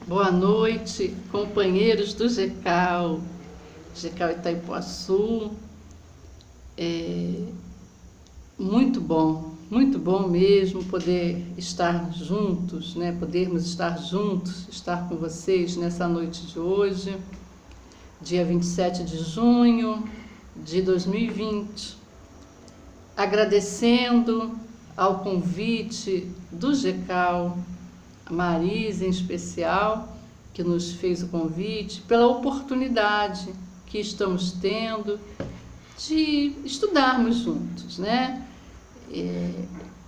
Boa noite, companheiros do GECAL Itaipuaçu. Muito bom mesmo poder estar juntos, né? Podermos estar juntos, estar com vocês nessa noite de hoje, dia 27 de junho de 2020. Agradecendo ao convite do GECAL, a Marisa em especial, que nos fez o convite, pela oportunidade que estamos tendo de estudarmos juntos, né?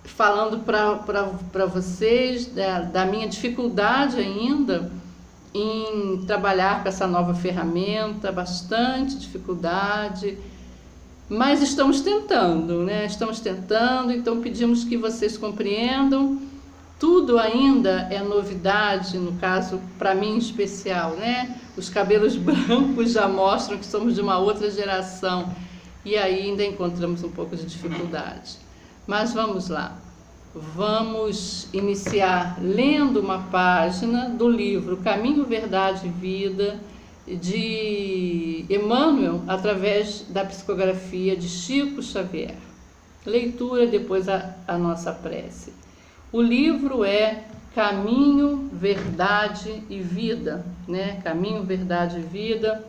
Falando para vocês da minha dificuldade ainda em trabalhar com essa nova ferramenta, bastante dificuldade, mas estamos tentando, né? Então pedimos que vocês compreendam. Tudo ainda é novidade, no caso, para mim em especial, né? Os cabelos brancos já mostram que somos de uma outra geração e aí ainda encontramos um pouco de dificuldade. Mas vamos lá. Vamos iniciar lendo uma página do livro Caminho, Verdade e Vida, de Emmanuel, através da psicografia de Chico Xavier. Leitura, depois a nossa prece. O livro é Caminho, Verdade e Vida, né? Caminho, Verdade e Vida.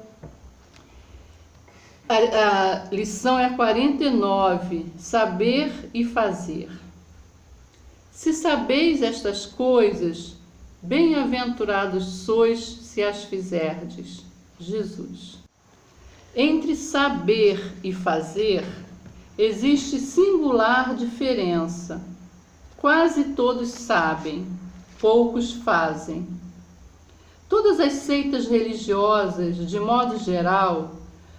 A lição é 49, Saber e Fazer. Se sabeis estas coisas, bem-aventurados sois se as fizerdes. Jesus. Entre saber e fazer, existe singular diferença. Quase todos sabem, poucos fazem. Todas as seitas religiosas, de modo geral,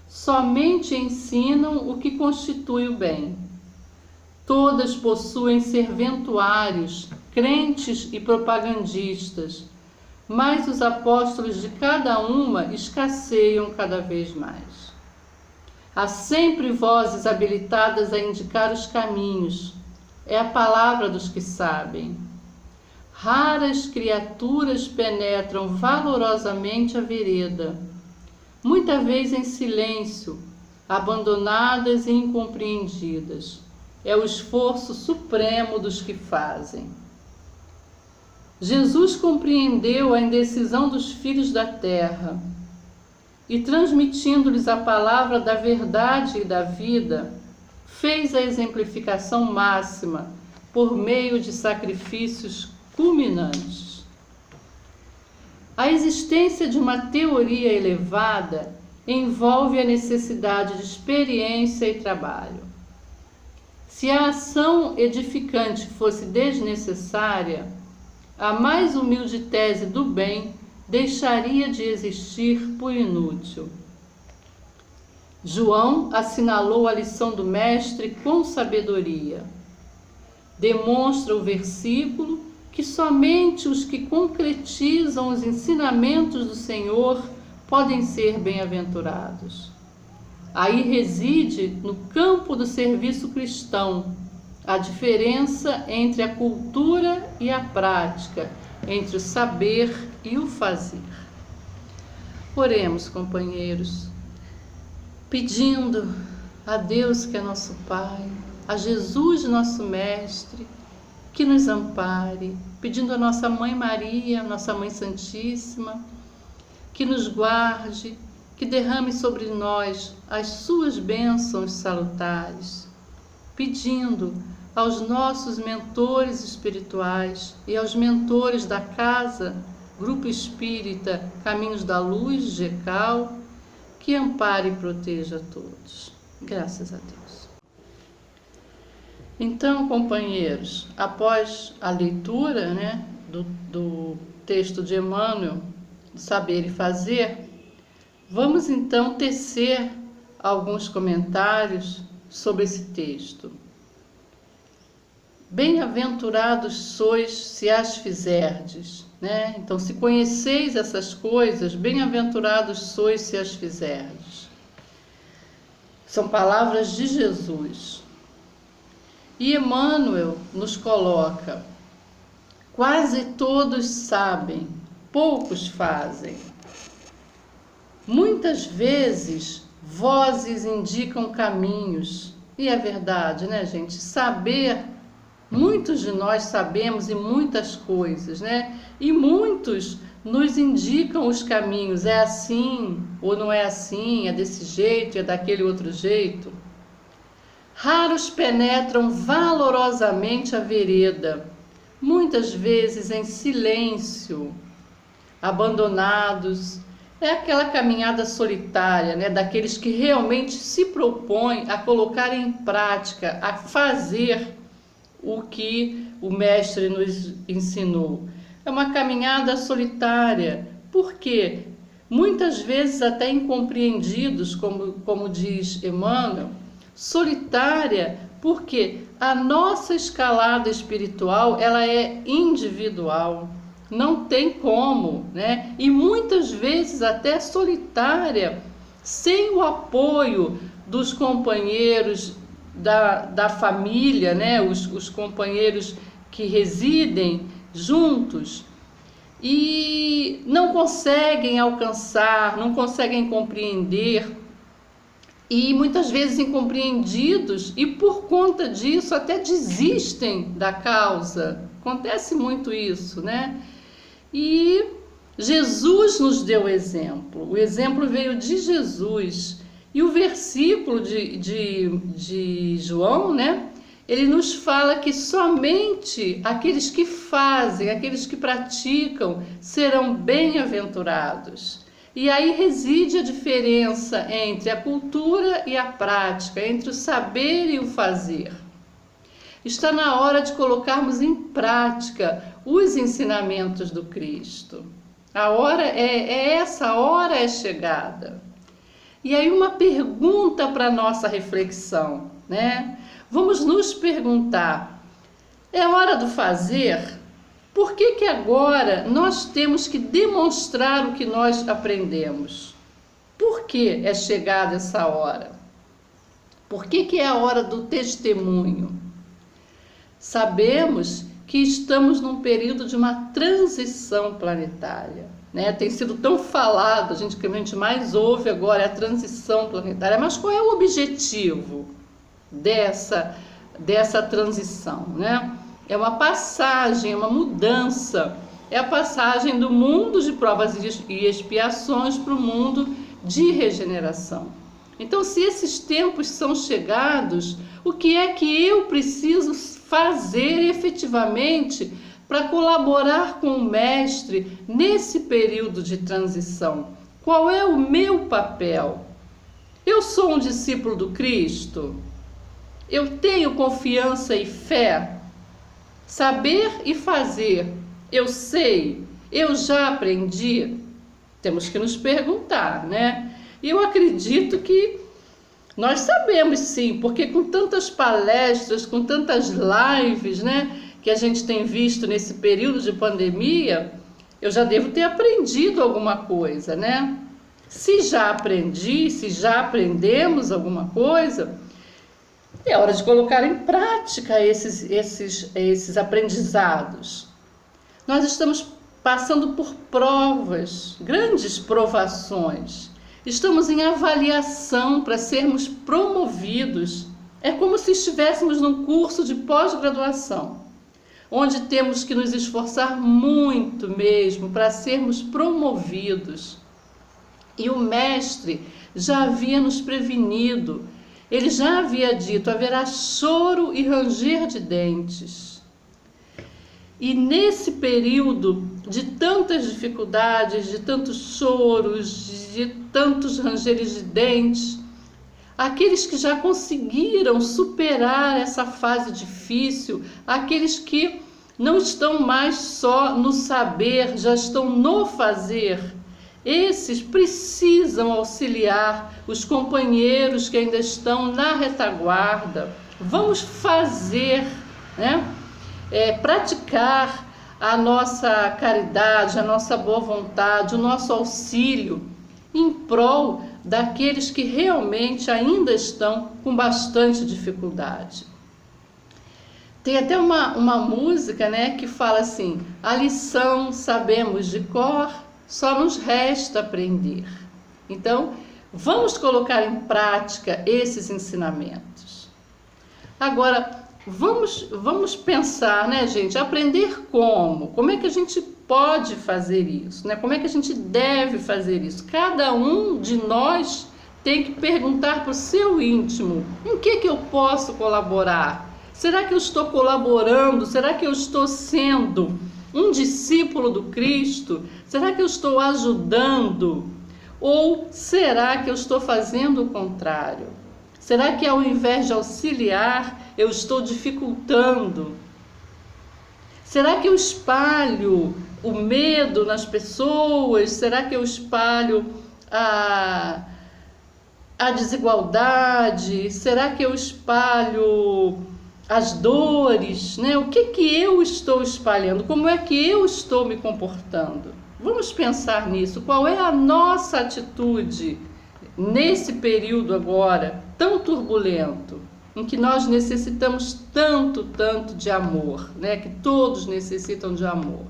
somente ensinam o que constitui o bem. Todas possuem serventuários, crentes e propagandistas, mas os apóstolos de cada uma escasseiam cada vez mais. Há sempre vozes habilitadas a indicar os caminhos. É a palavra dos que sabem. Raras criaturas penetram valorosamente a vereda, muita vez em silêncio, abandonadas e incompreendidas. É o esforço supremo dos que fazem. Jesus compreendeu a indecisão dos filhos da terra e, transmitindo-lhes a palavra da verdade e da vida, fez a exemplificação máxima por meio de sacrifícios culminantes. A existência de uma teoria elevada envolve a necessidade de experiência e trabalho. Se a ação edificante fosse desnecessária, a mais humilde tese do bem deixaria de existir por inútil. João assinalou a lição do Mestre com sabedoria. Demonstra o versículo que somente os que concretizam os ensinamentos do Senhor podem ser bem-aventurados. Aí reside, no campo do serviço cristão, a diferença entre a cultura e a prática, entre o saber e o fazer. Oremos, companheiros, pedindo a Deus, que é nosso Pai, a Jesus, nosso Mestre, que nos ampare, pedindo a nossa Mãe Maria, nossa Mãe Santíssima, que nos guarde, que derrame sobre nós as suas bênçãos salutares, pedindo aos nossos mentores espirituais e aos mentores da casa, Grupo Espírita Caminhos da Luz, GECAL, que ampare e proteja a todos. Graças a Deus. Então, companheiros, após a leitura, né, do texto de Emmanuel, Saber e Fazer, vamos então tecer alguns comentários sobre esse texto. Bem-aventurados sois se as fizerdes, né? Então, se conheceis essas coisas, bem-aventurados sois se as fizerdes. São palavras de Jesus. E Emmanuel nos coloca: quase todos sabem, poucos fazem. Muitas vezes, vozes indicam caminhos. E é verdade, né, gente? Saber, muitos de nós sabemos e muitas coisas, né? E muitos nos indicam os caminhos. É assim ou não é assim, é desse jeito, é daquele outro jeito. Raros penetram valorosamente a vereda, muitas vezes em silêncio, abandonados. É aquela caminhada solitária, né, daqueles que realmente se propõem a colocar em prática, a fazer o que o Mestre nos ensinou. É uma caminhada solitária, porque muitas vezes até incompreendidos, como diz Emmanuel, solitária, porque a nossa escalada espiritual ela é individual. Não tem como, né? E muitas vezes até solitária, sem o apoio dos companheiros da família, né? Os companheiros que residem juntos e não conseguem alcançar, não conseguem compreender e muitas vezes incompreendidos e por conta disso até desistem da causa. Acontece muito isso, né? E Jesus nos deu o exemplo veio de Jesus. E o versículo de João, né? Ele nos fala que somente aqueles que fazem, aqueles que praticam, serão bem-aventurados. E aí reside a diferença entre a cultura e a prática, entre o saber e o fazer. Está na hora de colocarmos em prática os ensinamentos do Cristo. A hora essa, a hora é chegada. E aí uma pergunta para a nossa reflexão, né? Vamos nos perguntar, é hora do fazer? Por que agora nós temos que demonstrar o que nós aprendemos? Por que é chegada essa hora? Por que é a hora do testemunho? Sabemos que estamos num período de uma transição planetária, né? Tem sido tão falado, que a gente mais ouve agora é a transição planetária, mas qual é o objetivo dessa transição, né? É uma passagem, é uma mudança, é a passagem do mundo de provas e expiações para o mundo de regeneração. Então, se esses tempos são chegados, o que é que eu preciso fazer efetivamente para colaborar com o Mestre nesse período de transição? Qual é o meu papel? Eu sou um discípulo do Cristo? Eu tenho confiança e fé? Saber e fazer, eu sei, eu já aprendi? Temos que nos perguntar, né? E eu acredito que nós sabemos sim, porque com tantas palestras, com tantas lives, né, que a gente tem visto nesse período de pandemia, eu já devo ter aprendido alguma coisa, né? Se já aprendi, se já aprendemos alguma coisa, é hora de colocar em prática esses aprendizados. Nós estamos passando por provas, grandes provações. Estamos em avaliação para sermos promovidos. É como se estivéssemos num curso de pós-graduação, onde temos que nos esforçar muito mesmo para sermos promovidos. E o Mestre já havia nos prevenido. Ele já havia dito, haverá choro e ranger de dentes. E nesse período de tantas dificuldades, de tantos choros, de tantos rangeres de dentes, aqueles que já conseguiram superar essa fase difícil, aqueles que não estão mais só no saber, já estão no fazer, esses precisam auxiliar os companheiros que ainda estão na retaguarda. Vamos fazer, né? Praticar a nossa caridade, a nossa boa vontade, o nosso auxílio em prol daqueles que realmente ainda estão com bastante dificuldade. Tem até uma música, né, que fala assim: a lição sabemos de cor, só nos resta aprender. Então, vamos colocar em prática esses ensinamentos. Agora, vamos pensar, né, gente? Aprender como? Como é que a gente pode fazer isso, né? Como é que a gente deve fazer isso? Cada um de nós tem que perguntar para o seu íntimo: em que eu posso colaborar? Será que eu estou colaborando? Será que eu estou sendo um discípulo do Cristo? Será que eu estou ajudando? Ou será que eu estou fazendo o contrário? Será que ao invés de auxiliar, eu estou dificultando? Será que eu espalho o medo nas pessoas? Será que eu espalho a desigualdade? Será que eu espalho as dores, né? O que eu estou espalhando? Como é que eu estou me comportando? Vamos pensar nisso. Qual é a nossa atitude nesse período agora tão turbulento, em que nós necessitamos tanto de amor, né? Que todos necessitam de amor.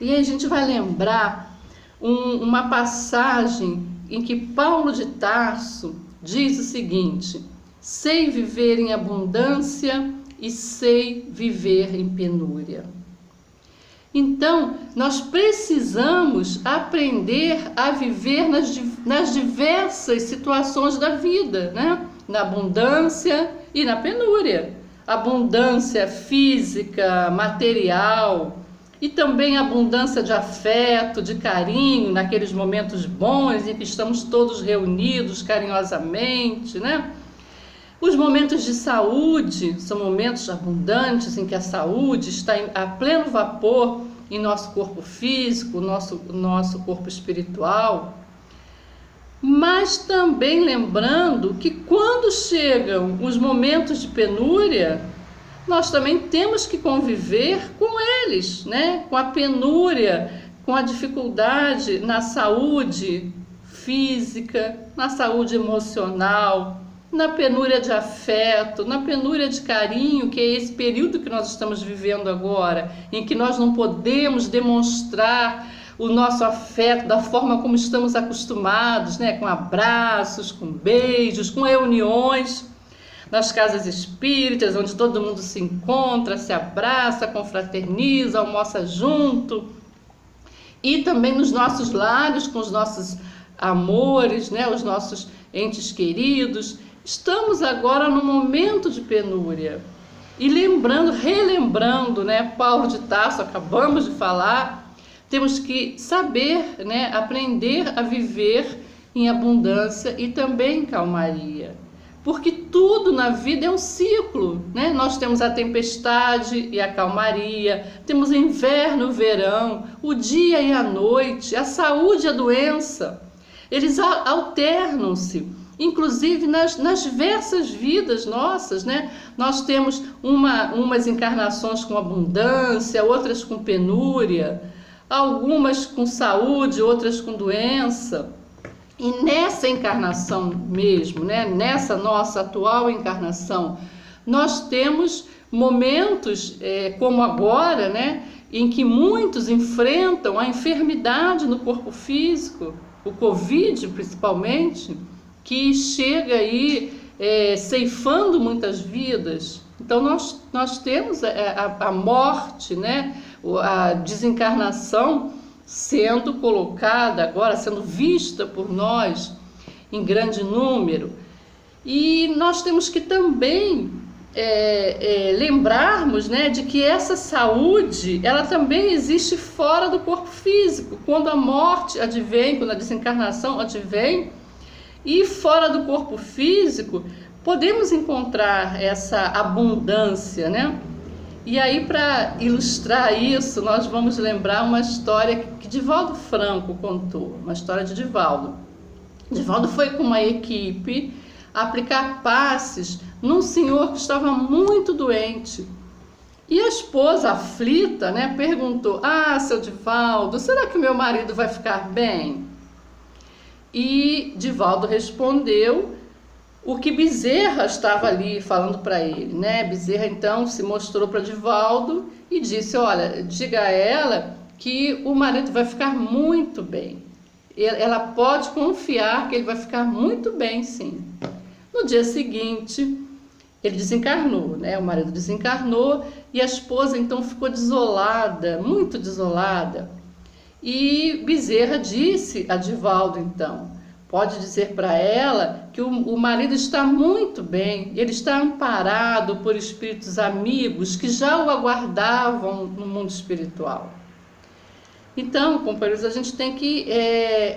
E aí a gente vai lembrar uma passagem em que Paulo de Tarso diz o seguinte: sei viver em abundância e sei viver em penúria. Então, nós precisamos aprender a viver nas diversas situações da vida, né? Na abundância e na penúria. Abundância física, material, e também abundância de afeto, de carinho, naqueles momentos bons em que estamos todos reunidos carinhosamente, né? Os momentos de saúde são momentos abundantes em que a saúde está a pleno vapor em nosso corpo físico, nosso corpo espiritual. Mas também lembrando que quando chegam os momentos de penúria, nós também temos que conviver com eles, né? Com a penúria, com a dificuldade na saúde física, na saúde emocional, na penúria de afeto, na penúria de carinho, que é esse período que nós estamos vivendo agora, em que nós não podemos demonstrar o nosso afeto da forma como estamos acostumados, né? Com abraços, com beijos, com reuniões nas casas espíritas, onde todo mundo se encontra, se abraça, confraterniza, almoça junto, e também nos nossos lares, com os nossos amores, né? Os nossos entes queridos. Estamos agora num momento de penúria. E relembrando, né, Paulo de Tarso, acabamos de falar, temos que saber, né, aprender a viver em abundância e também em calmaria. Porque tudo na vida é um ciclo, né? Nós temos a tempestade e a calmaria, temos o inverno, o verão, o dia e a noite, a saúde e a doença. Eles alternam-se. Inclusive nas diversas vidas nossas, né? Nós temos umas encarnações com abundância, outras com penúria, algumas com saúde, outras com doença. E nessa encarnação mesmo, né? Nessa nossa atual encarnação, nós temos momentos como agora, né? Em que muitos enfrentam a enfermidade no corpo físico, o Covid principalmente, que chega aí ceifando muitas vidas. Então nós temos a morte, né? A desencarnação sendo colocada agora, sendo vista por nós em grande número. E nós temos que também lembrarmos, né, de que essa saúde, ela também existe fora do corpo físico. Quando a morte advém, quando a desencarnação advém, e fora do corpo físico, podemos encontrar essa abundância, né? E aí, para ilustrar isso, nós vamos lembrar uma história que Divaldo Franco contou, uma história de Divaldo. Divaldo foi com uma equipe aplicar passes num senhor que estava muito doente. E a esposa, aflita, né, perguntou: seu Divaldo, será que o meu marido vai ficar bem? E Divaldo respondeu o que Bezerra estava ali falando para ele, né? Bezerra então se mostrou para Divaldo e disse: olha, diga a ela que o marido vai ficar muito bem. Ela pode confiar que ele vai ficar muito bem, sim. No dia seguinte, ele desencarnou, né? O marido desencarnou e a esposa então ficou desolada, muito desolada. E Bezerra disse a Divaldo então: pode dizer para ela que o marido está muito bem, ele está amparado por espíritos amigos que já o aguardavam no mundo espiritual. Então, companheiros, a gente tem que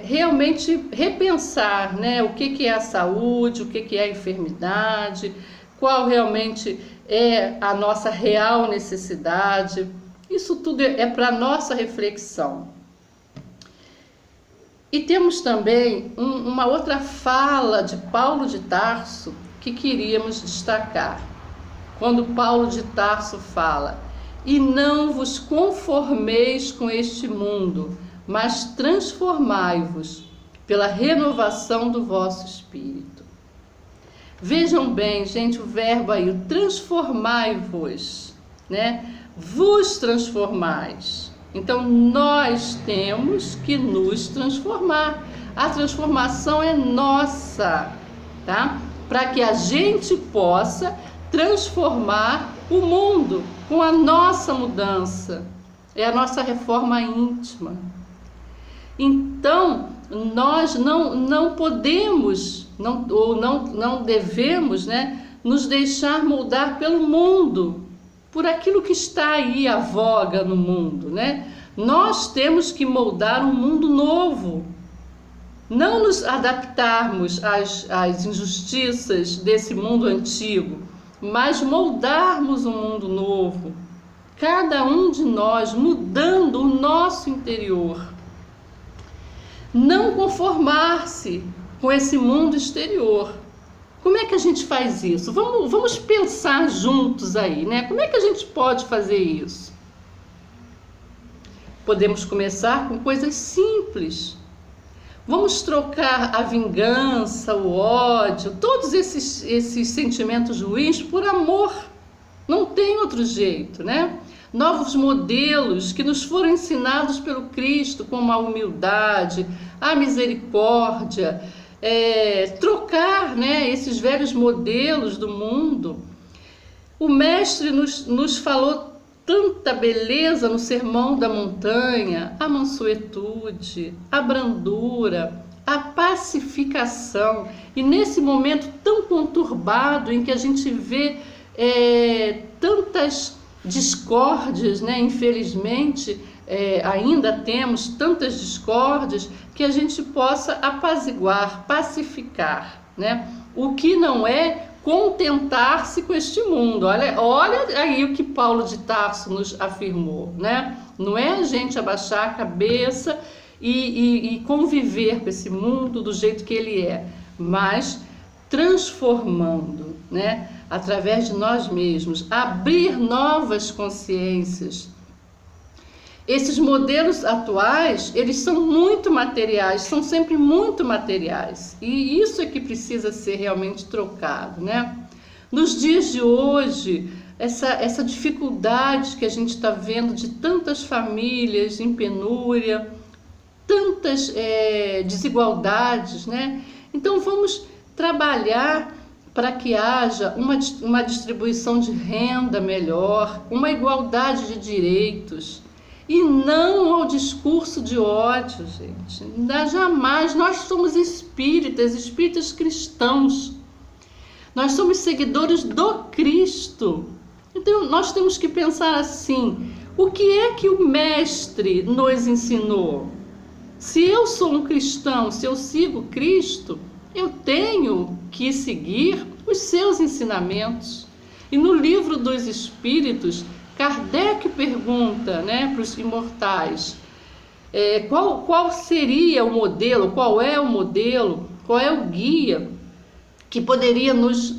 realmente repensar, né, o que é a saúde, o que é a enfermidade, qual realmente é a nossa real necessidade. Isso tudo é para nossa reflexão. E temos também uma outra fala de Paulo de Tarso que queríamos destacar. Quando Paulo de Tarso fala: e não vos conformeis com este mundo, mas transformai-vos pela renovação do vosso espírito. Vejam bem, gente, o verbo aí, o transformai-vos, né? Vos transformais. Então, nós temos que nos transformar. A transformação é nossa, tá? Para que a gente possa transformar o mundo com a nossa mudança. É a nossa reforma íntima. Então, nós não podemos, não devemos, né, nos deixar moldar pelo mundo, por aquilo que está aí à voga no mundo, né? Nós temos que moldar um mundo novo, não nos adaptarmos às injustiças desse mundo antigo, mas moldarmos um mundo novo, cada um de nós mudando o nosso interior. Não conformar-se com esse mundo exterior. Como é que a gente faz isso? Vamos pensar juntos aí, né? Como é que a gente pode fazer isso? Podemos começar com coisas simples. Vamos trocar a vingança, o ódio, todos esses sentimentos ruins por amor. Não tem outro jeito, né? Novos modelos que nos foram ensinados pelo Cristo, como a humildade, a misericórdia, trocar, né, esses velhos modelos do mundo. O Mestre nos falou tanta beleza no Sermão da Montanha: a mansuetude, a brandura, a pacificação. E nesse momento tão conturbado em que a gente vê tantas discórdias, né? Infelizmente ainda temos tantas discórdias, que a gente possa apaziguar, pacificar, né? O que não é contentar-se com este mundo. Olha aí o que Paulo de Tarso nos afirmou, né? Não é a gente abaixar a cabeça e conviver com esse mundo do jeito que ele é, mas transformando, né? Através de nós mesmos, abrir novas consciências. Esses modelos atuais, eles são muito materiais, são sempre muito materiais. E isso é que precisa ser realmente trocado, né? Nos dias de hoje, essa dificuldade que a gente está vendo de tantas famílias em penúria, tantas desigualdades, né? Então vamos trabalhar para que haja uma distribuição de renda melhor, uma igualdade de direitos. E não ao discurso de ódio, gente. Jamais. Nós somos espíritas cristãos. Nós somos seguidores do Cristo. Então, nós temos que pensar assim: o que é que o Mestre nos ensinou? Se eu sou um cristão, se eu sigo Cristo, eu tenho que seguir os seus ensinamentos. E no Livro dos Espíritos, Kardec pergunta, né, para os imortais, qual seria o modelo, qual é o modelo, qual é o guia que poderia nos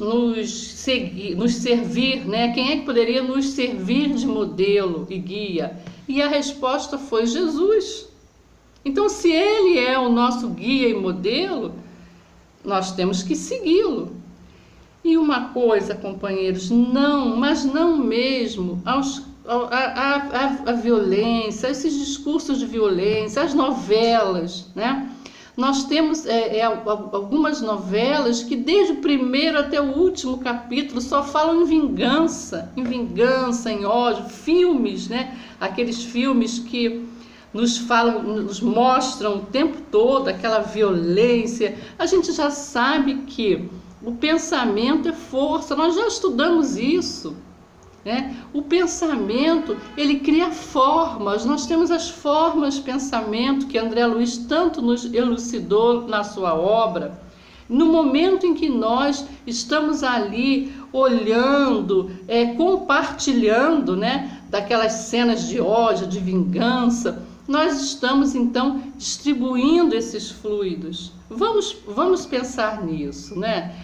servir, né? Quem é que poderia nos servir de modelo e guia? E a resposta foi Jesus. Então, se ele é o nosso guia e modelo, nós temos que segui-lo. E uma coisa, companheiros, não, mas não mesmo a violência, esses discursos de violência, as novelas, né? Nós temos algumas novelas que desde o primeiro até o último capítulo só falam em vingança, em ódio, filmes, né? Aqueles filmes que nos falam, nos mostram o tempo todo aquela violência. A gente já sabe que o pensamento é força, nós já estudamos isso, né? O pensamento, ele cria formas, nós temos as formas de pensamento que André Luiz tanto nos elucidou na sua obra. No momento em que nós estamos ali olhando, compartilhando, né, daquelas cenas de ódio, de vingança, nós estamos então distribuindo esses fluidos. Vamos pensar nisso, né?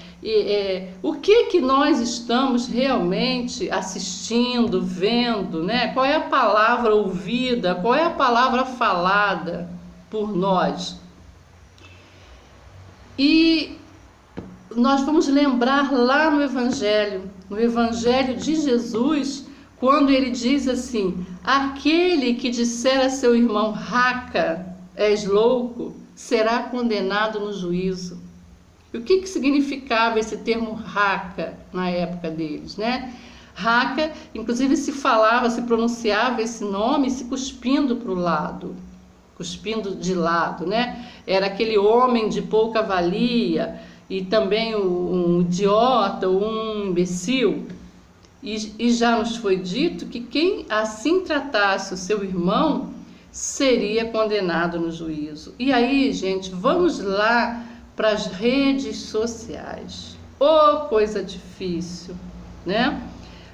O que nós estamos realmente assistindo, vendo, né? Qual é a palavra ouvida, qual é a palavra falada por nós? E nós vamos lembrar lá no Evangelho de Jesus, quando ele diz assim: aquele que disser a seu irmão, raca, és louco, será condenado no juízo. E o que significava esse termo raca na época deles, né? Raca, inclusive se pronunciava esse nome se cuspindo para o lado, cuspindo de lado, né? Era aquele homem de pouca valia e também um idiota, um imbecil. E já nos foi dito que quem assim tratasse o seu irmão seria condenado no juízo. E aí, gente, vamos lá para as redes sociais. Oh, coisa difícil, né?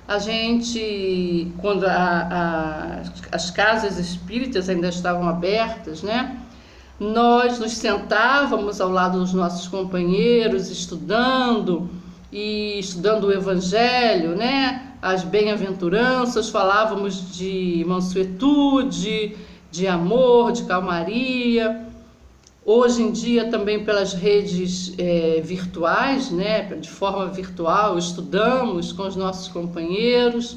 A gente, quando as casas espíritas ainda estavam abertas, né? Nós nos sentávamos ao lado dos nossos companheiros, estudando o Evangelho, né? As bem-aventuranças, falávamos de mansuetude, de amor, de calmaria. Hoje em dia também pelas redes virtuais, né? De forma virtual, estudamos com os nossos companheiros.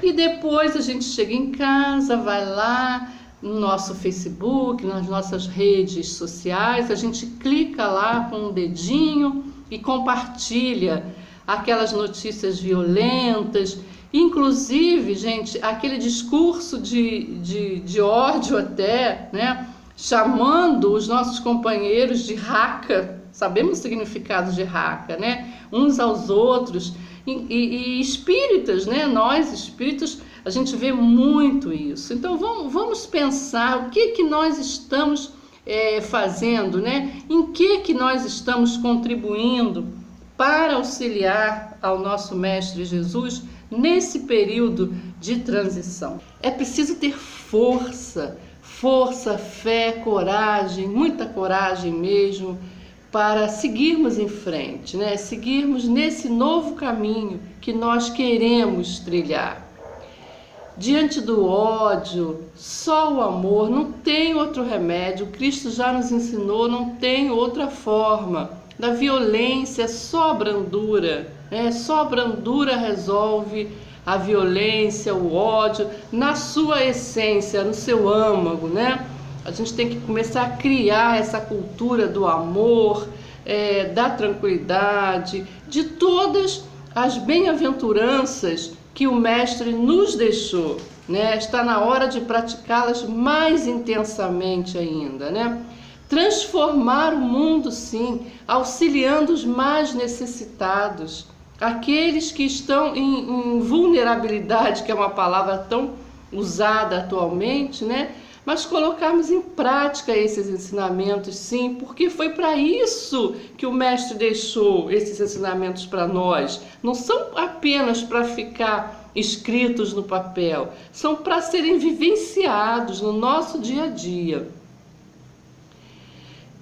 E depois a gente chega em casa, vai lá no nosso Facebook, nas nossas redes sociais, a gente clica lá com um dedinho e compartilha aquelas notícias violentas, inclusive, gente, aquele discurso de ódio até, né? Chamando os nossos companheiros de raca, sabemos o significado de raca, né? Uns aos outros, e espíritas, né? Nós espíritas, a gente vê muito isso. Então vamos pensar o que nós estamos fazendo, né? Em que nós estamos contribuindo para auxiliar ao nosso Mestre Jesus nesse período de transição. É preciso ter força, fé, coragem, muita coragem mesmo, para seguirmos em frente, né? Seguirmos nesse novo caminho que nós queremos trilhar. Diante do ódio, só o amor, não tem outro remédio. Cristo já nos ensinou, não tem outra forma. Da violência, só brandura, né? Só brandura resolve a violência, o ódio, na sua essência, no seu âmago, né? A gente tem que começar a criar essa cultura do amor, da tranquilidade, de todas as bem-aventuranças que o Mestre nos deixou, né? Está na hora de praticá-las mais intensamente ainda, né? Transformar o mundo, sim, auxiliando os mais necessitados, aqueles que estão em vulnerabilidade, que é uma palavra tão usada atualmente, né? Mas colocarmos em prática esses ensinamentos, sim, porque foi para isso que o Mestre deixou esses ensinamentos para nós. Não são apenas para ficar escritos no papel, são para serem vivenciados no nosso dia a dia.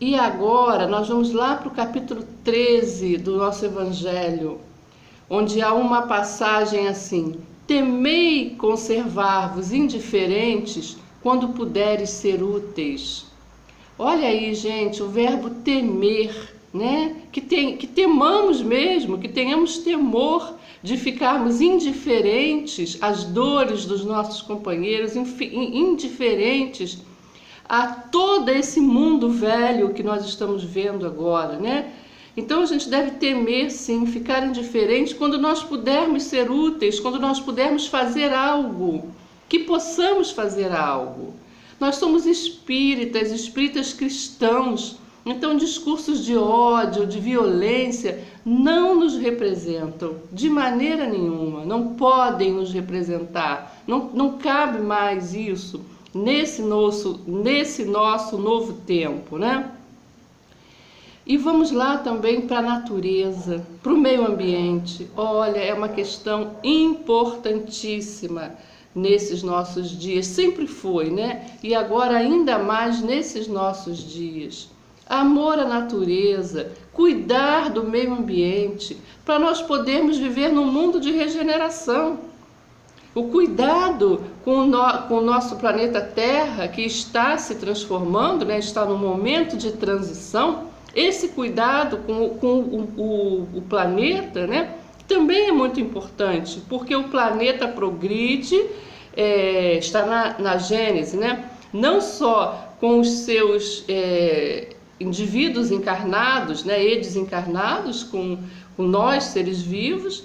E agora nós vamos lá para o capítulo 13 do nosso Evangelho, onde há uma passagem assim: temei conservar-vos indiferentes quando puderes ser úteis. Olha aí, gente, o verbo temer, né? Que temamos mesmo, que tenhamos temor de ficarmos indiferentes às dores dos nossos companheiros, indiferentes a todo esse mundo velho que nós estamos vendo agora, né? Então a gente deve temer, sim, ficar indiferente quando nós pudermos ser úteis, quando nós pudermos fazer algo, que possamos fazer algo. Nós somos espíritas cristãos, então discursos de ódio, de violência não nos representam de maneira nenhuma, não podem nos representar, não cabe mais isso nesse nosso novo tempo, né? E vamos lá também para a natureza, para o meio ambiente. Olha, é uma questão importantíssima nesses nossos dias, sempre foi, né? E agora ainda mais nesses nossos dias. Amor à natureza, cuidar do meio ambiente, para nós podermos viver num mundo de regeneração. O cuidado com o nosso planeta Terra, que está se transformando, né? Está no momento de transição. Esse cuidado com o planeta, né? Também é muito importante, porque o planeta progride, está na Gênese, né? Não só com os seus indivíduos encarnados, né, e desencarnados, com nós, seres vivos,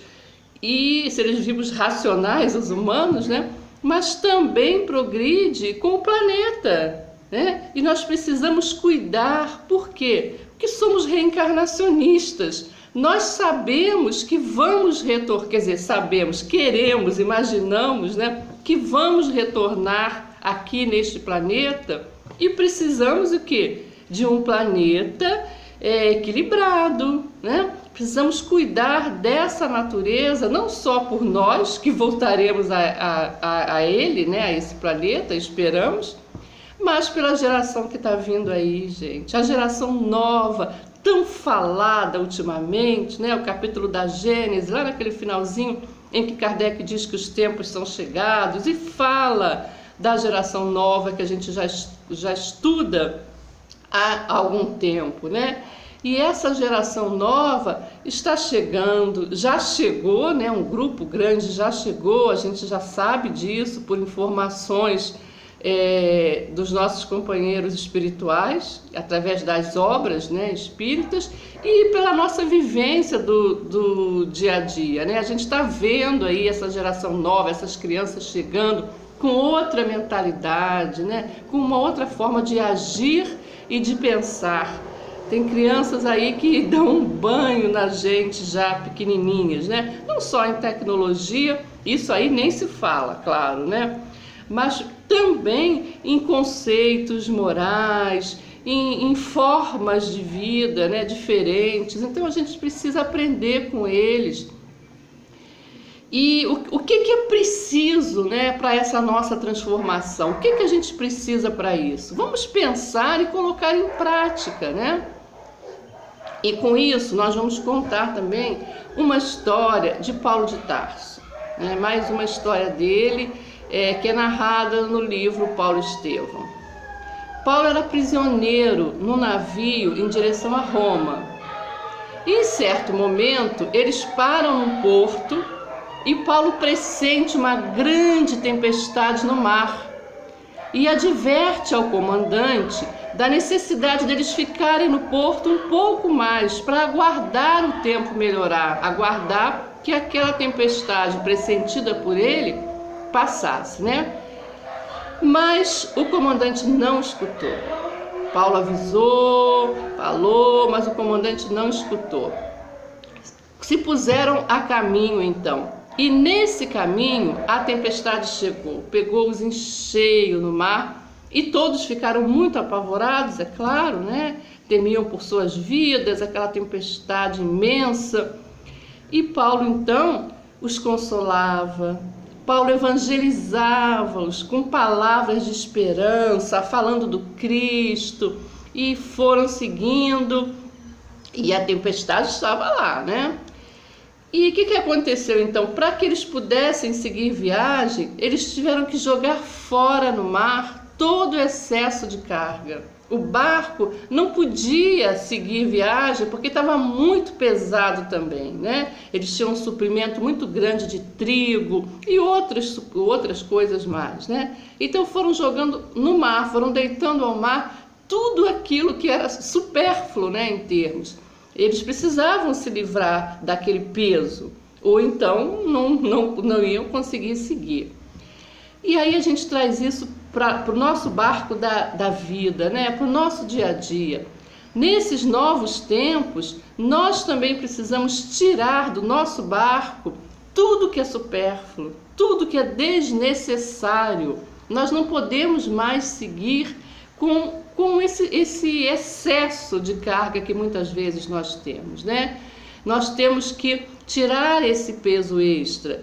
e seres vivos racionais, os humanos, né, mas também progride com o planeta, né? E nós precisamos cuidar, por quê? Porque somos reencarnacionistas. Nós sabemos que vamos retornar, quer dizer, sabemos, queremos, imaginamos, né, que vamos retornar aqui neste planeta e precisamos o quê? De um planeta equilibrado, né? Precisamos cuidar dessa natureza, não só por nós, que voltaremos a ele, né, a esse planeta, esperamos, mas pela geração que está vindo aí, gente. A geração nova, tão falada ultimamente, né? O capítulo da Gênesis, lá naquele finalzinho em que Kardec diz que os tempos são chegados e fala da geração nova que a gente já estuda há algum tempo, né? E essa geração nova está chegando, já chegou, né? Um grupo grande já chegou, a gente já sabe disso por informações dos nossos companheiros espirituais, através das obras, né, espíritas, e pela nossa vivência do dia a dia, né? A gente está vendo aí essa geração nova, essas crianças chegando com outra mentalidade, né? Com uma outra forma de agir e de pensar. Tem crianças aí que dão um banho na gente já pequenininhas, né? Não só em tecnologia, isso aí nem se fala, claro, né? Mas também em conceitos morais, em formas de vida, né, diferentes. Então a gente precisa aprender com eles. E o que é preciso, né, para essa nossa transformação? O que a gente precisa para isso? Vamos pensar e colocar em prática, né? E com isso nós vamos contar também uma história de Paulo de Tarso, né? Mais uma história dele, que é narrada no livro Paulo Estevão. Paulo era prisioneiro no navio em direção a Roma. E em certo momento eles param num porto e Paulo pressente uma grande tempestade no mar e adverte ao comandante da necessidade deles ficarem no porto um pouco mais para aguardar o tempo melhorar, aguardar que aquela tempestade pressentida por ele passasse, né? Mas o comandante não escutou. Paulo avisou, falou, mas o comandante não escutou. Se puseram a caminho então. E nesse caminho a tempestade chegou, pegou-os em cheio no mar e todos ficaram muito apavorados, é claro, né? Temiam por suas vidas, aquela tempestade imensa. E Paulo então os consolava. Paulo evangelizava-os com palavras de esperança, falando do Cristo, e foram seguindo, e a tempestade estava lá, né? E o que aconteceu então? Para que eles pudessem seguir viagem, eles tiveram que jogar fora no mar todo o excesso de carga. O barco não podia seguir viagem porque estava muito pesado também, né? Eles tinham um suprimento muito grande de trigo e outras coisas mais, né? Então foram jogando no mar, foram deitando ao mar tudo aquilo que era supérfluo, né, em termos. Eles precisavam se livrar daquele peso, ou então não iam conseguir seguir. E aí a gente traz isso para o nosso barco da vida, né? Para o nosso dia a dia. Nesses novos tempos, nós também precisamos tirar do nosso barco tudo que é supérfluo, tudo que é desnecessário. Nós não podemos mais seguir com esse excesso de carga que muitas vezes nós temos, né? Nós temos que tirar esse peso extra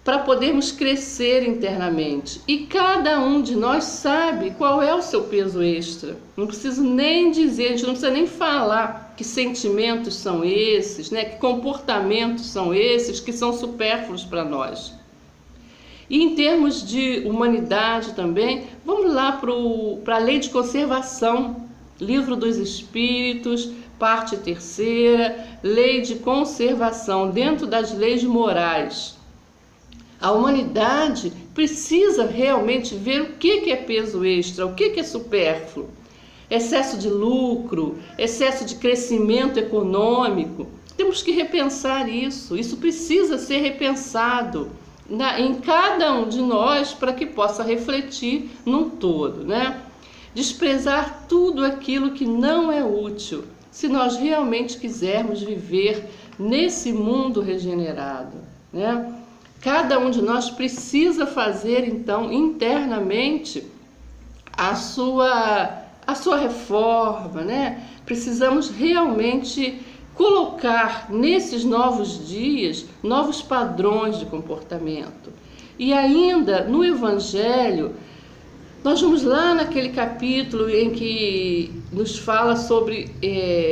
para podermos crescer internamente. E cada um de nós sabe qual é o seu peso extra. Não preciso nem dizer, a gente não precisa nem falar que sentimentos são esses, né? Que comportamentos são esses que são supérfluos para nós. E em termos de humanidade também, vamos lá para a Lei de Conservação, Livro dos Espíritos, parte 3ª, Lei de Conservação, dentro das leis morais. A humanidade precisa realmente ver o que é peso extra, o que é supérfluo. Excesso de lucro, excesso de crescimento econômico. Temos que repensar isso. Isso precisa ser repensado em cada um de nós para que possa refletir num todo, né? Desprezar tudo aquilo que não é útil, se nós realmente quisermos viver nesse mundo regenerado, né? Cada um de nós precisa fazer, então, internamente a sua reforma, né? Precisamos realmente colocar nesses novos dias novos padrões de comportamento. E ainda no Evangelho, nós vamos lá naquele capítulo em que nos fala sobre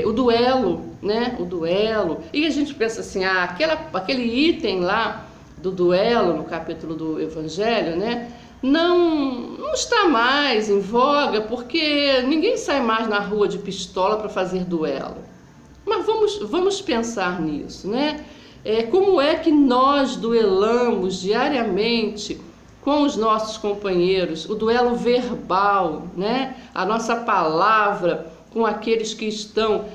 o duelo, né? O duelo. E a gente pensa assim, aquele item lá do duelo, no capítulo do Evangelho, né? Não está mais em voga, porque ninguém sai mais na rua de pistola para fazer duelo. Mas vamos pensar nisso, né? Como é que nós duelamos diariamente com os nossos companheiros, o duelo verbal, né? A nossa palavra com aqueles que estão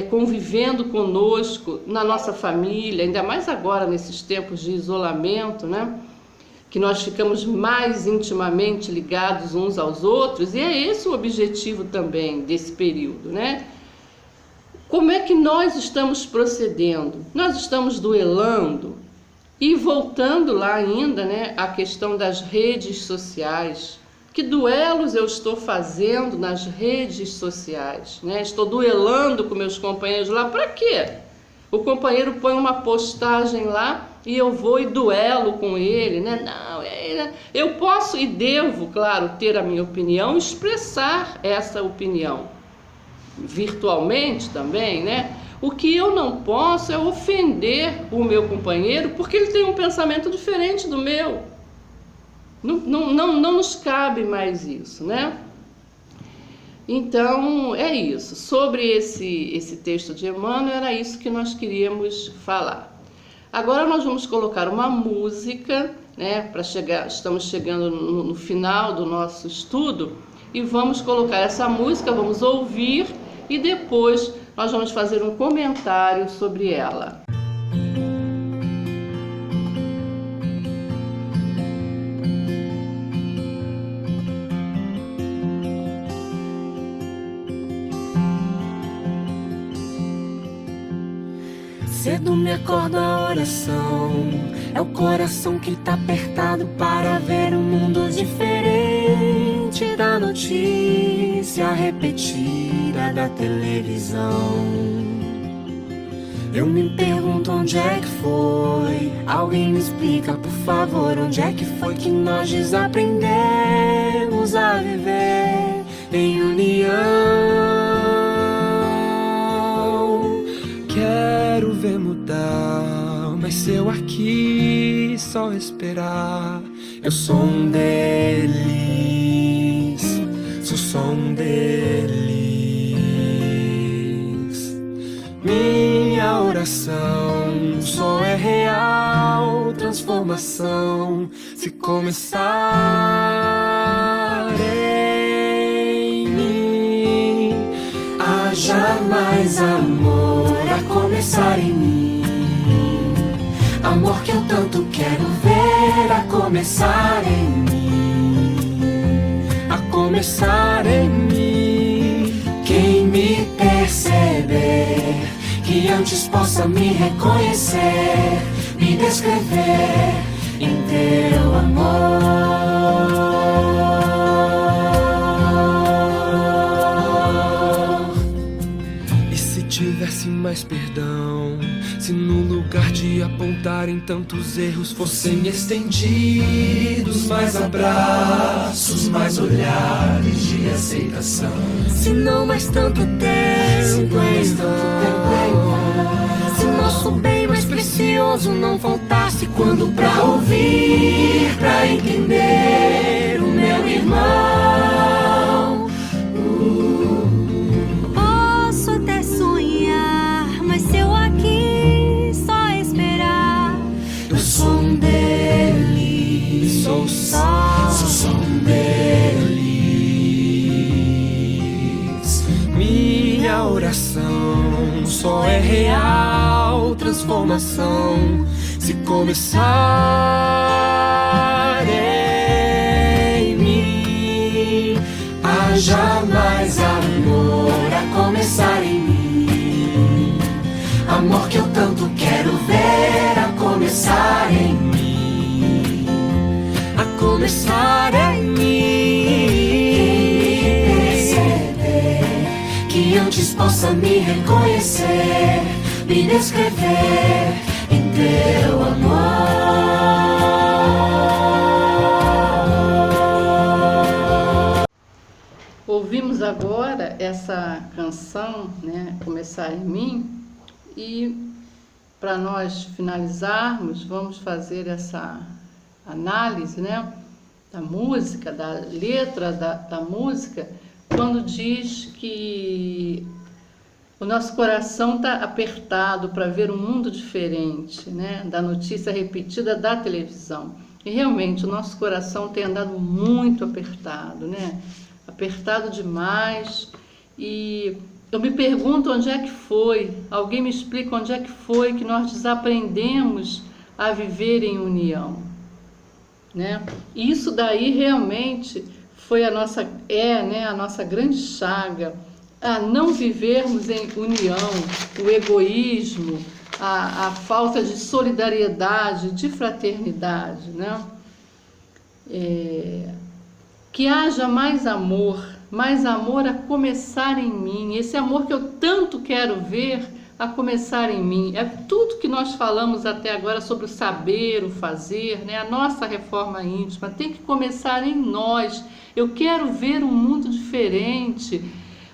convivendo conosco na nossa família, ainda mais agora nesses tempos de isolamento, né? Que nós ficamos mais intimamente ligados uns aos outros, e é esse o objetivo também desse período, né? Como é que nós estamos procedendo? Nós estamos duelando? E voltando lá ainda, né, a questão das redes sociais. Que duelos eu estou fazendo nas redes sociais, né? Estou duelando com meus companheiros lá, para quê? O companheiro põe uma postagem lá e eu vou e duelo com ele, né? Não, eu posso e devo, claro, ter a minha opinião, expressar essa opinião virtualmente também, né? O que eu não posso é ofender o meu companheiro porque ele tem um pensamento diferente do meu. Não nos cabe mais isso, né? Então, é isso. Sobre esse texto de Emmanuel, era isso que nós queríamos falar. Agora nós vamos colocar uma música, né? Estamos chegando no final do nosso estudo e vamos colocar essa música, vamos ouvir e depois nós vamos fazer um comentário sobre ela. Cedo me acordo a oração, é o coração que tá apertado para ver um mundo diferente da notícia repetida da televisão. Eu me pergunto onde é que foi, alguém me explica por favor, onde é que foi que nós desaprendemos a viver em união. Quero ver mudar, mas se eu aqui só esperar, eu sou um deles. som deles. Minha oração só é real transformação se começar em mim. Haja mais amor a começar em mim, amor que eu tanto quero ver a começar em mim, a começar em mim. Quem me perceber, que antes possa me reconhecer, me descrever em teu amor. E se tivesse mais perdão, se no lugar de apontarem tantos erros fossem estendidos mais abraços, mais olhares de aceitação, se não mais tanto tempo em vão, se nosso bem mais precioso não faltasse quando pra ouvir, pra entender o meu irmão. Posso até sonhar, mas se eu aqui só esperar O som dele, sou o som deles. Minha oração só é real transformação se começar em mim. Haja mais amor a começar em mim, amor que eu tanto quero ver a começar em mim, a começar em mim. Perceber, que antes possa me reconhecer, me descrever em teu amor. Ouvimos agora essa canção, né, Começar em Mim, e para nós finalizarmos, vamos fazer essa análise, né, da música, da letra da música, quando diz que o nosso coração está apertado para ver um mundo diferente, né, da notícia repetida da televisão. E realmente o nosso coração tem andado muito apertado, né? Apertado demais. E eu me pergunto onde é que foi, alguém me explica onde é que foi que nós desaprendemos a viver em união, né? E isso daí realmente foi a nossa grande chaga, a não vivermos em união, o egoísmo, a falta de solidariedade, de fraternidade, né? Que haja mais amor a começar em mim, esse amor que eu tanto quero ver a começar em mim. É tudo que nós falamos até agora sobre o saber, o fazer, né? A nossa reforma íntima tem que começar em nós. Eu quero ver um mundo diferente,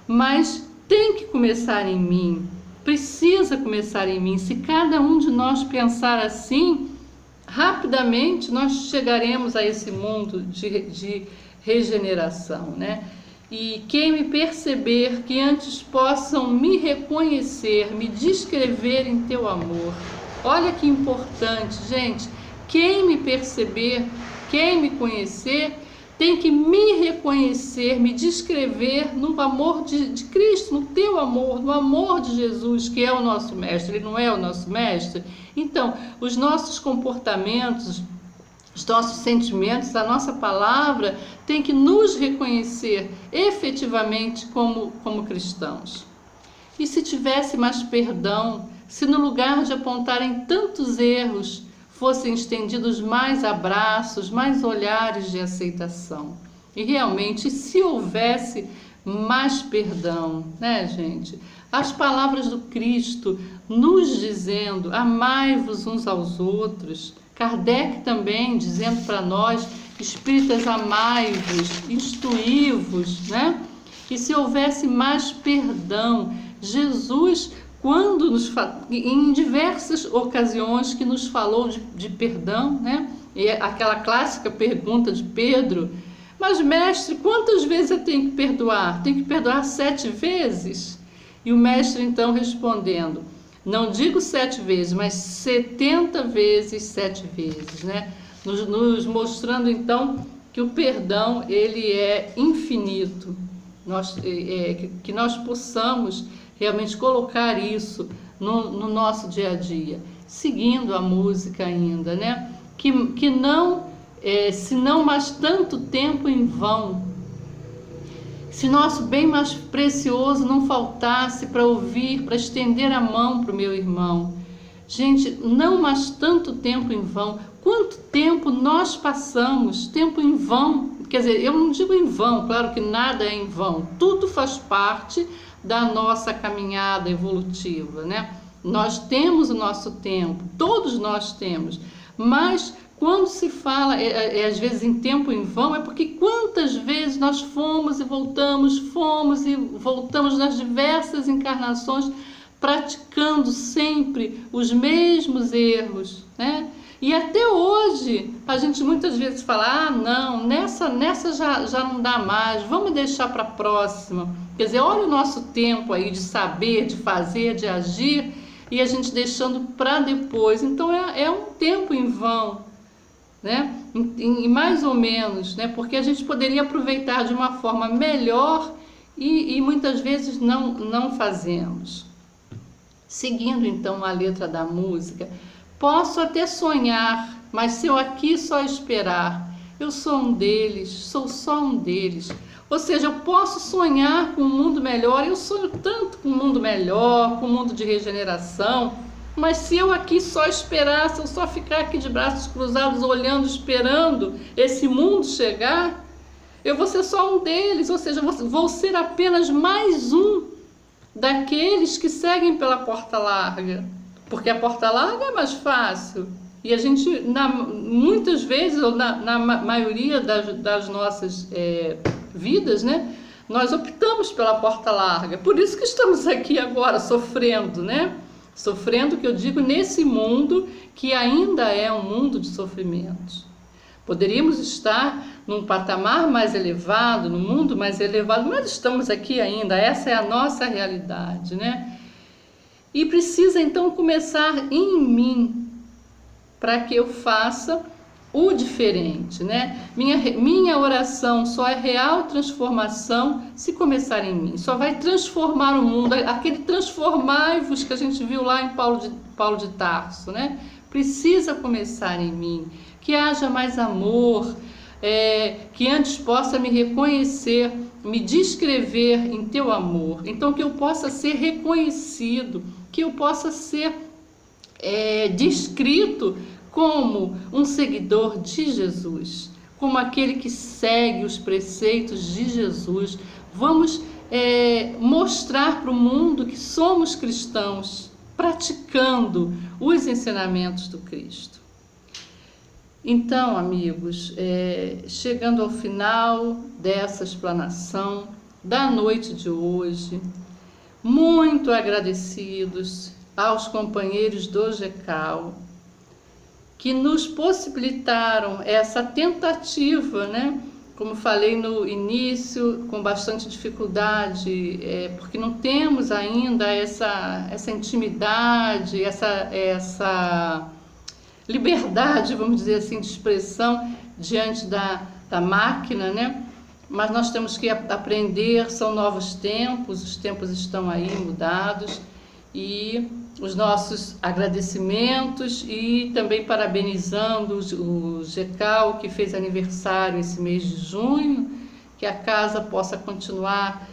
mas tem que começar em mim, precisa começar em mim. Se cada um de nós pensar assim, rapidamente nós chegaremos a esse mundo de regeneração, né? E quem me perceber, que antes possam me reconhecer, me descrever em teu amor. Olha que importante, gente. Quem me perceber, quem me conhecer, tem que me reconhecer, me descrever no amor de Cristo, no teu amor, no amor de Jesus, que é o nosso mestre. Ele não é o nosso mestre? Então, os nossos comportamentos, os nossos sentimentos, a nossa palavra tem que nos reconhecer efetivamente como cristãos. E se tivesse mais perdão, se no lugar de apontarem tantos erros, fossem estendidos mais abraços, mais olhares de aceitação. E realmente, se houvesse mais perdão, né, gente? As palavras do Cristo nos dizendo, amai-vos uns aos outros. Kardec também dizendo para nós, espíritas, amai-vos, instruí-vos, né? E se houvesse mais perdão, Jesus, quando em diversas ocasiões que nos falou de perdão, né? E aquela clássica pergunta de Pedro, Mas, mestre, quantas vezes eu tenho que perdoar? Tenho que perdoar 7 vezes? E o mestre então respondendo, não digo 7 vezes, mas 70 vezes 7 vezes, né? Nos mostrando então que o perdão ele é infinito. Que nós possamos realmente colocar isso no nosso dia a dia, seguindo a música ainda, né? Que não, se não mais tanto tempo em vão, se nosso bem mais precioso não faltasse para ouvir, para estender a mão para o meu irmão. Gente, não mais tanto tempo em vão. Quanto tempo nós passamos, tempo em vão? Quer dizer, eu não digo em vão, claro que nada é em vão. Tudo faz parte da nossa caminhada evolutiva, né? Nós temos o nosso tempo, todos nós temos, mas quando se fala, às vezes em tempo em vão, é porque quantas vezes nós fomos e voltamos nas diversas encarnações, praticando sempre os mesmos erros, né? E até hoje, a gente muitas vezes fala, não, nessa já não dá mais, vamos deixar para a próxima. Quer dizer, olha o nosso tempo aí de saber, de fazer, de agir, e a gente deixando para depois. Então é um tempo em vão, né? E mais ou menos, né? Porque a gente poderia aproveitar de uma forma melhor e muitas vezes não fazemos. Seguindo então a letra da música, posso até sonhar, mas se eu aqui só esperar, eu sou um deles, sou só um deles. Ou seja, eu posso sonhar com um mundo melhor, eu sonho tanto com um mundo melhor, com um mundo de regeneração, mas se eu aqui só esperar, se eu só ficar aqui de braços cruzados, olhando, esperando esse mundo chegar, eu vou ser só um deles, ou seja, vou ser apenas mais um daqueles que seguem pela porta larga, porque a porta larga é mais fácil. E a gente, muitas vezes, ou na maioria das nossas vidas, né, nós optamos pela porta larga. Por isso que estamos aqui agora sofrendo, né? Sofrendo, que eu digo, nesse mundo que ainda é um mundo de sofrimentos. Poderíamos estar num patamar mais elevado, num mundo mais elevado, mas estamos aqui ainda, essa é a nossa realidade, né? E precisa então começar em mim, para que eu faça o diferente, né? Minha oração só é real transformação se começar em mim. Só vai transformar o mundo, aquele transformai-vos que a gente viu lá em Paulo de Tarso, né? Precisa começar em mim, que haja mais amor, que antes possa me reconhecer, me descrever em teu amor. Então que eu possa ser reconhecido, que eu possa ser descrito como um seguidor de Jesus, como aquele que segue os preceitos de Jesus. Vamos mostrar para o mundo que somos cristãos, praticando os ensinamentos do Cristo. Então, amigos, chegando ao final dessa explanação da noite de hoje, muito agradecidos aos companheiros do GECAL, que nos possibilitaram essa tentativa, né? Como falei no início, com bastante dificuldade, porque não temos ainda essa intimidade, essa liberdade, vamos dizer assim, de expressão diante da máquina, né? Mas nós temos que aprender, são novos tempos, os tempos estão aí mudados, e os nossos agradecimentos e também parabenizando o GECAL, que fez aniversário esse mês de junho, que a casa possa continuar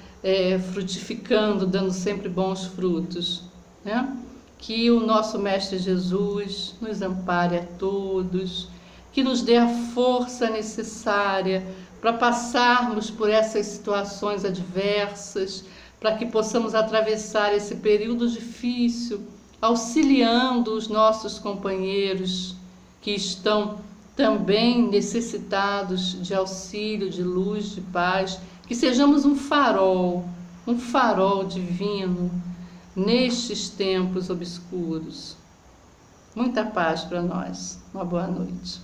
frutificando, dando sempre bons frutos, né? Que o nosso Mestre Jesus nos ampare a todos, que nos dê a força necessária para passarmos por essas situações adversas, para que possamos atravessar esse período difícil, auxiliando os nossos companheiros que estão também necessitados de auxílio, de luz, de paz, que sejamos um farol divino nestes tempos obscuros. Muita paz para nós. Uma boa noite.